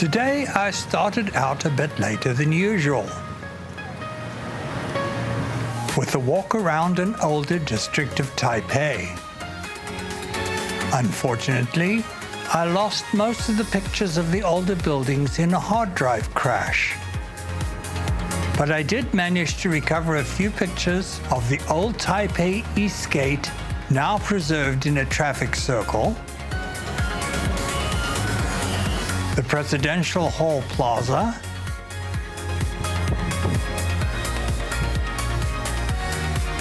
Today I started out a bit later than usual, with a walk around an older district of Taipei. Unfortunately, I lost most of the pictures of the older buildings in a hard drive crash. But I did manage to recover a few pictures of the old Taipei East Gate, now preserved in a traffic circle, the Presidential Hall Plaza,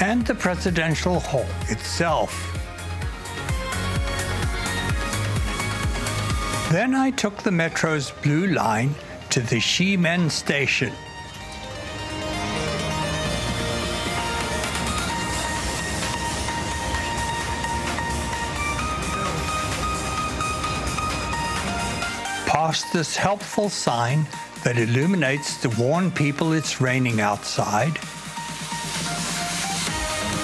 and the Presidential Hall itself. Then I took the metro's blue line to the Ximen station. Past this helpful sign that illuminates to warn people it's raining outside,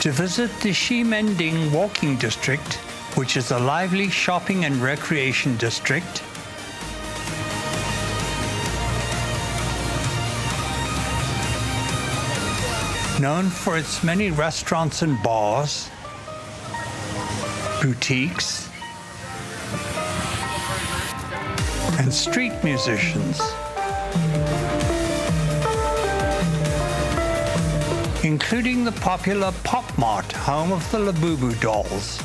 to visit the Ximending Walking District, which is a lively shopping and recreation district, known for its many restaurants and bars, boutiques, and street musicians, including the popular Pop Mart, home of the Labubu dolls.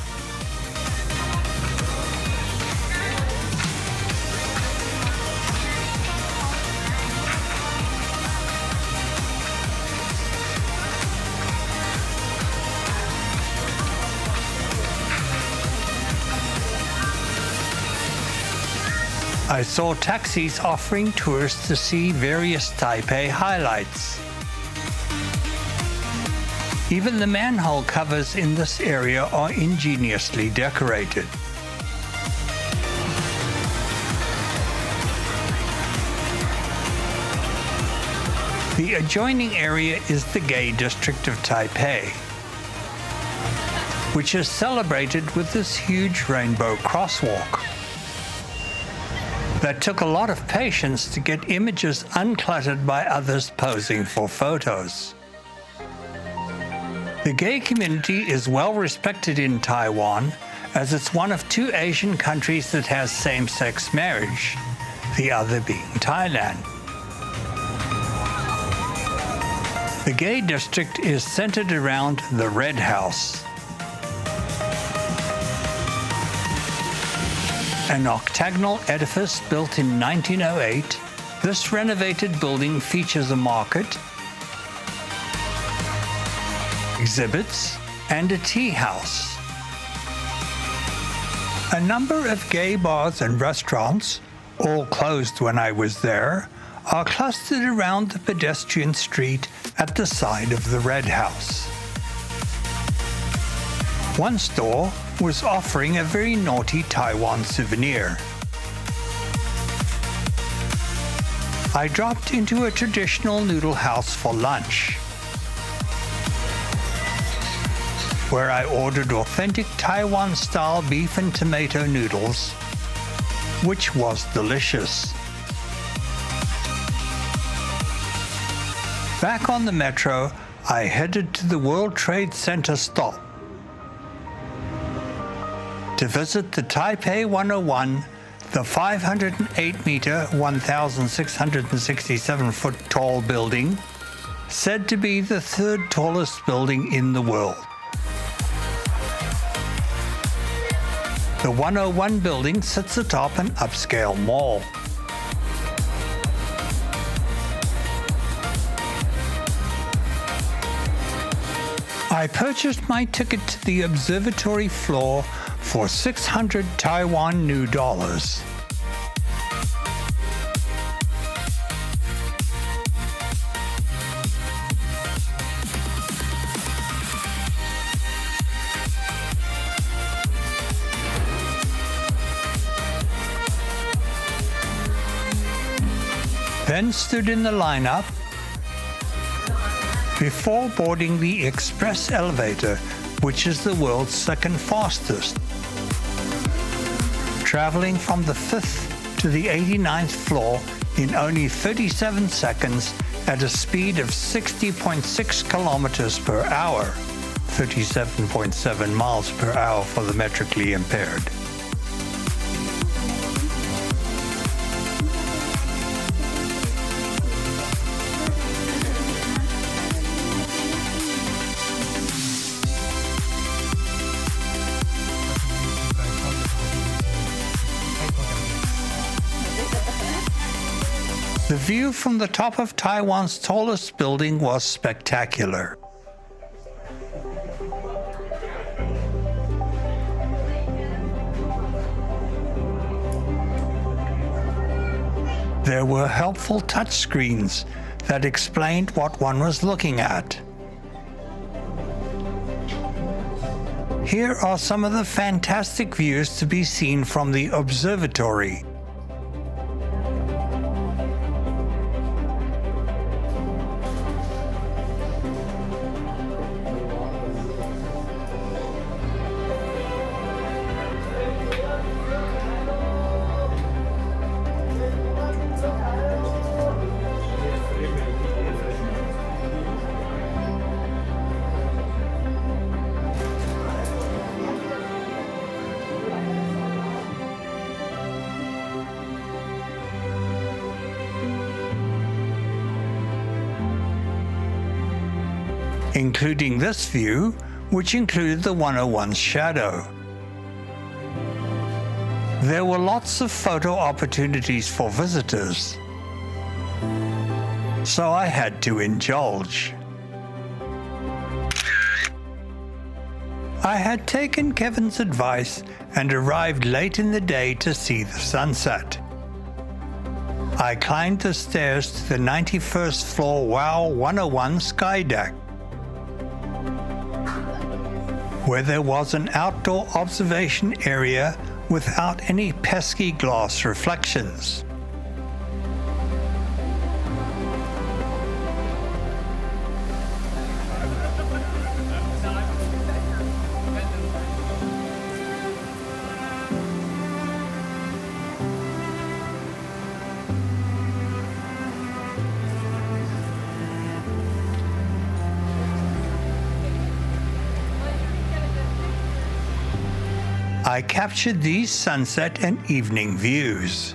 I saw taxis offering tours to see various Taipei highlights. Even the manhole covers in this area are ingeniously decorated. The adjoining area is the gay district of Taipei, which is celebrated with this huge rainbow crosswalk. That took a lot of patience to get images uncluttered by others posing for photos. The gay community is well respected in Taiwan, as it's one of two Asian countries that has same-sex marriage, the other being Thailand. The gay district is centered around the Red House, an octagonal edifice built in 1908. This renovated building features a market, exhibits, and a teahouse. A number of gay bars and restaurants, all closed when I was there, are clustered around the pedestrian street at the side of the Red House. One store was offering a very naughty Taiwan souvenir. I dropped into a traditional noodle house for lunch, where I ordered authentic Taiwan-style beef and tomato noodles, which was delicious. Back on the metro, I headed to the World Trade Center stop to visit the Taipei 101, the 508-meter, 1,667-foot tall building, said to be the third tallest building in the world. The 101 building sits atop an upscale mall. I purchased my ticket to the observatory floor for 600 Taiwan New Dollars. Then stood in the lineup before boarding the express elevator, which is the world's second fastest, traveling from the 5th to the 89th floor in only 37 seconds at a speed of 60.6 kilometers per hour, 37.7 miles per hour for the metrically impaired. The view from the top of Taiwan's tallest building was spectacular. There were helpful touchscreens that explained what one was looking at. Here are some of the fantastic views to be seen from the observatory. Including this view, which included the 101's shadow. There were lots of photo opportunities for visitors, so I had to indulge. I had taken Kevin's advice and arrived late in the day to see the sunset. I climbed the stairs to the 91st floor WOW 101 sky deck, where there was an outdoor observation area without any pesky glass reflections. I captured these sunset and evening views.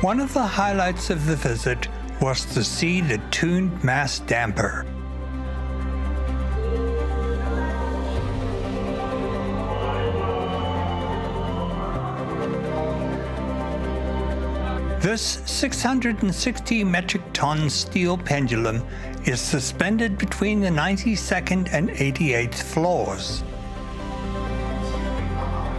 One of the highlights of the visit was to see the tuned mass damper. This 660 metric ton steel pendulum is suspended between the 92nd and 88th floors.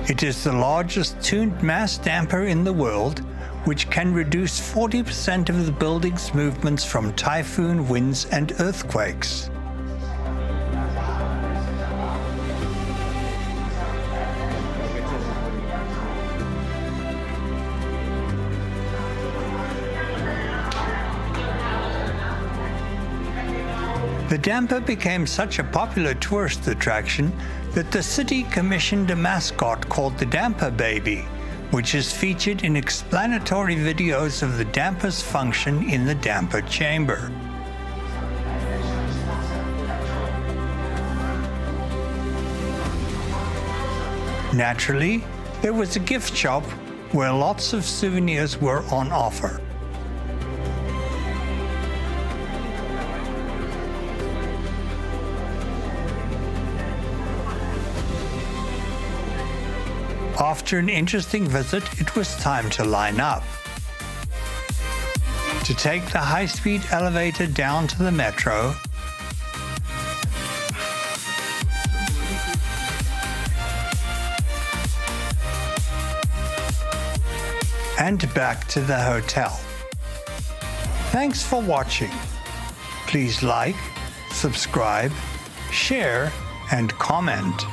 It is the largest tuned mass damper in the world, which can reduce 40% of the building's movements from typhoon winds and earthquakes. The damper became such a popular tourist attraction that the city commissioned a mascot called the Damper Baby, which is featured in explanatory videos of the damper's function in the damper chamber. Naturally, there was a gift shop where lots of souvenirs were on offer. After an interesting visit, it was time to line up. To take the high-speed elevator down to the metro, and back to the hotel. Thanks for watching. Please like, subscribe, share, and comment.